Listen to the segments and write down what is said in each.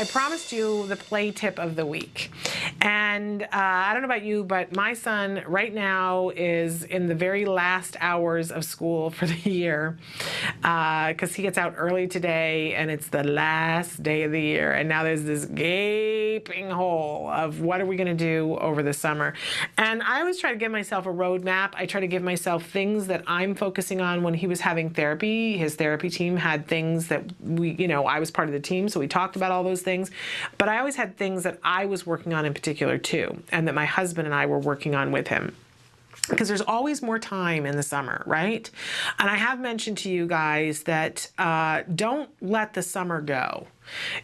I promised you the play tip of the week. And I don't know about you, but my son right now is in the very last hours of school for the year because he gets out early today and it's the last day of the year. And now there's this gaping hole of what are we going to do over the summer. And I always try to give myself a roadmap. I try to give myself things that I'm focusing on. When he was having therapy, his therapy team had things that I was part of the team, so we talked about all those things. But I always had things that I was working on in particular too, and that my husband and I were working on with him. Because there's always more time in the summer, right? And I have mentioned to you guys that don't let the summer go.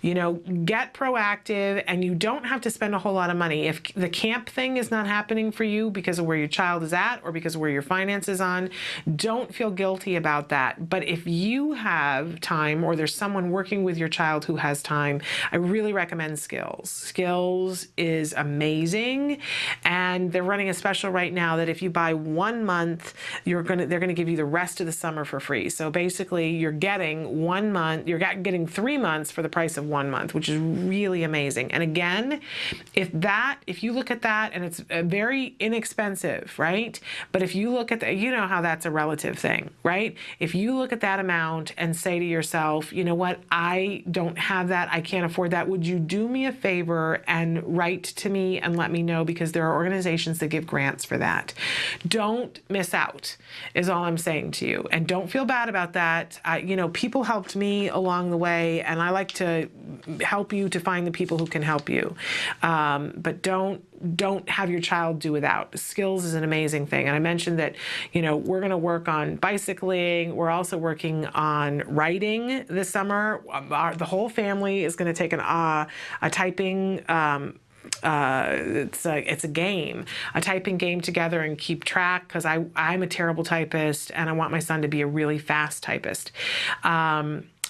Get proactive, and you don't have to spend a whole lot of money. If the camp thing is not happening for you because of where your child is at or because of where your finances on, don't feel guilty about that. But if you have time or there's someone working with your child who has time, I really recommend Skills. Skills is amazing, and they're running a special right now that if you buy 1 month, they're gonna give you the rest of the summer for free. So basically, you're getting 1 month, you're getting 3 months for the price of 1 month, which is really amazing. And again, if you look at that, and it's very inexpensive, right? But if you look at you know how that's a relative thing, right? If you look at that amount and say to yourself, you know what, I don't have that, I can't afford that, would you do me a favor and write to me and let me know, because there are organizations that give grants for that. Don't miss out, is all I'm saying to you. And don't feel bad about that. People helped me along the way, and I like to help you to find the people who can help you. But don't have your child do without. Skills is an amazing thing. And I mentioned that, we're going to work on bicycling. We're also working on writing this summer. The whole family is going to take a typing it's a game, a typing game together, and keep track, because I'm a terrible typist and I want my son to be a really fast typist.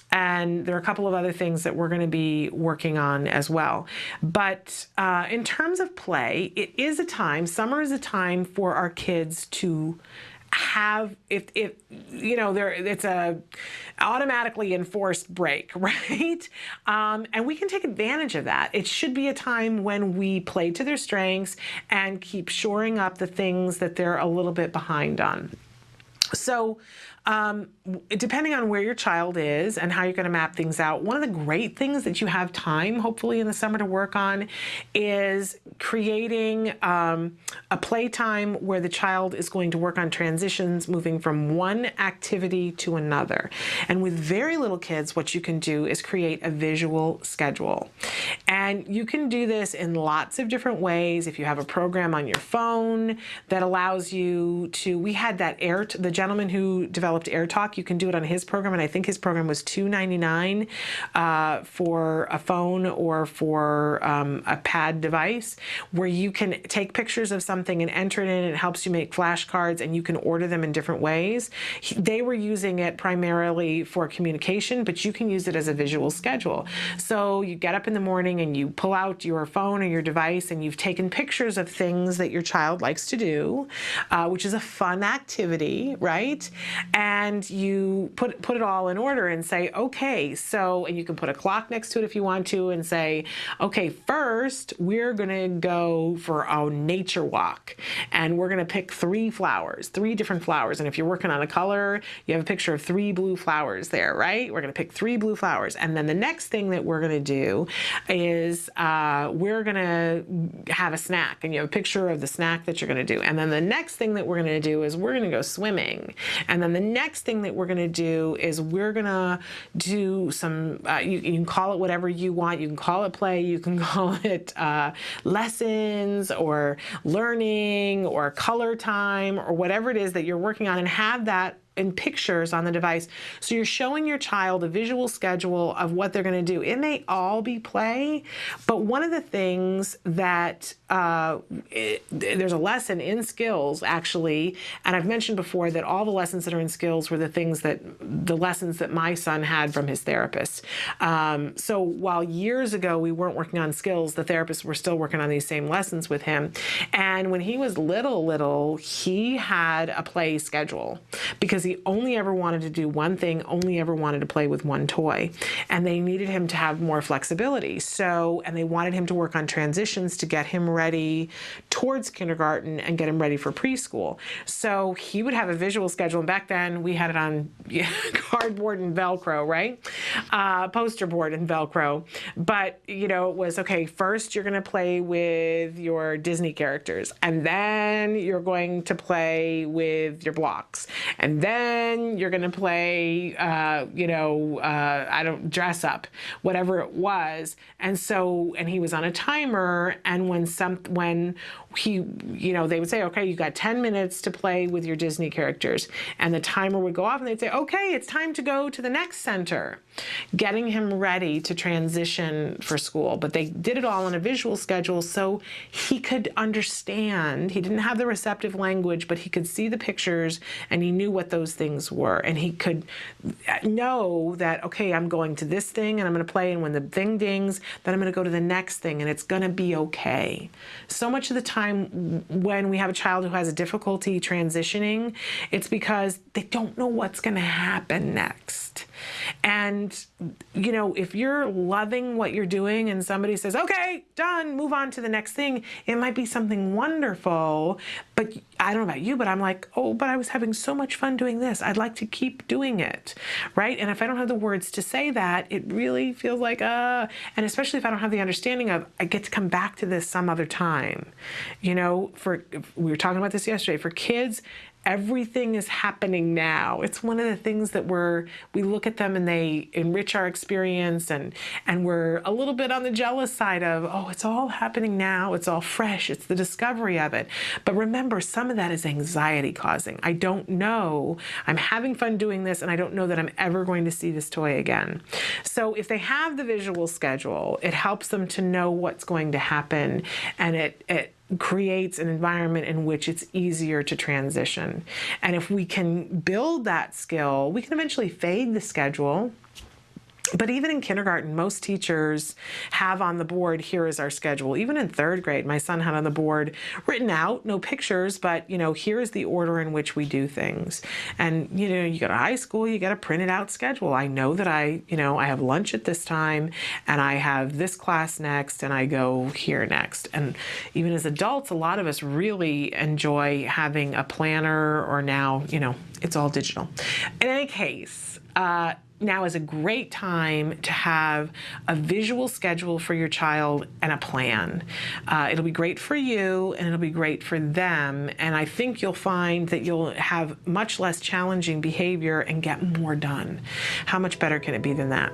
And there are a couple of other things that we're going to be working on as well. But in terms of play, summer is a time for our kids to have, it's a automatically enforced break, right? And we can take advantage of that. It should be a time when we play to their strengths and keep shoring up the things that they're a little bit behind on. So depending on where your child is and how you're going to map things out, one of the great things that you have time, hopefully in the summer, to work on is creating a playtime where the child is going to work on transitions, moving from one activity to another. And with very little kids, what you can do is create a visual schedule. And you can do this in lots of different ways. If you have a program on your phone that allows you to, we had that the gentleman who developed AirTalk, you can do it on his program, and I think his program was $2.99 for a phone or for a pad device, where you can take pictures of something and enter it in. It helps you make flashcards, and you can order them in different ways. They were using it primarily for communication, but you can use it as a visual schedule. So you get up in the morning and you pull out your phone or your device, and you've taken pictures of things that your child likes to do, which is a fun activity, right? And you put it all in order and say, okay, and you can put a clock next to it if you want to, and say, okay, first we're going to go for a nature walk, and we're going to pick 3 different flowers. And if you're working on a color, you have a picture of 3 blue flowers there, right? We're going to pick 3 blue flowers. And then the next thing that we're going to do is we're going to have a snack, and you have a picture of the snack that you're going to do. And then the next thing that we're going to do is we're going to go swimming. And then the next thing that we're going to do is we're going to do some, you can call it whatever you want. You can call it play, you can call it lessons or learning or color time or whatever it is that you're working on, and have that in pictures on the device. So you're showing your child a visual schedule of what they're going to do. It may all be play, but one of the things that there's a lesson in Skills, actually, and I've mentioned before that all the lessons that are in Skills were the lessons that my son had from his therapist. So while years ago we weren't working on Skills, the therapists were still working on these same lessons with him. And when he was little, he had a play schedule, because he only ever wanted to do one thing, only ever wanted to play with one toy. And they needed him to have more flexibility. So, and they wanted him to work on transitions to get him ready towards kindergarten and get him ready for preschool. So he would have a visual schedule. And back then we had it on cardboard and Velcro, right? Poster board and Velcro. But, you know, it was, okay, first you're going to play with your Disney characters, and then you're going to play with your blocks, and then you're going to play, I don't dress up, whatever it was. And so, and he was on a timer, and when he, you know, they would say, okay, you got 10 minutes to play with your Disney characters, and the timer would go off, and they'd say, okay, it's time to go to the next center, getting him ready to transition for school. But they did it all on a visual schedule so he could understand. He didn't have the receptive language, but he could see the pictures, and he knew what those things were, and he could know that, okay, I'm going to this thing and I'm going to play, and when the thing dings, then I'm going to go to the next thing, and it's going to be okay. So much of the time when we have a child who has a difficulty transitioning, it's because they don't know what's going to happen next. And, you know, if you're loving what you're doing and somebody says, okay, done, move on to the next thing, it might be something wonderful, but I don't know about you, but I'm like, oh, but I was having so much fun doing this. I'd like to keep doing it, right? And if I don't have the words to say that, it really feels like, and especially if I don't have the understanding of, I get to come back to this some other time. You know, we were talking about this yesterday, for kids, everything is happening now. It's one of the things that we look at them and they enrich our experience, and we're a little bit on the jealous side of, oh, it's all happening now. It's all fresh. It's the discovery of it. But remember, some of that is anxiety causing. I don't know. I'm having fun doing this, and I don't know that I'm ever going to see this toy again. So if they have the visual schedule, it helps them to know what's going to happen, and it creates an environment in which it's easier to transition. And if we can build that skill, we can eventually fade the schedule. But even in kindergarten, most teachers have on the board, here is our schedule. Even in third grade, my son had on the board written out, no pictures, but, you know, here is the order in which we do things. And, you know, you go to high school, you got a printed out schedule. I know that I have lunch at this time, and I have this class next, and I go here next. And even as adults, a lot of us really enjoy having a planner, or now, you know, it's all digital. In any case, now is a great time to have a visual schedule for your child and a plan. It'll be great for you, and it'll be great for them. And I think you'll find that you'll have much less challenging behavior and get more done. How much better can it be than that?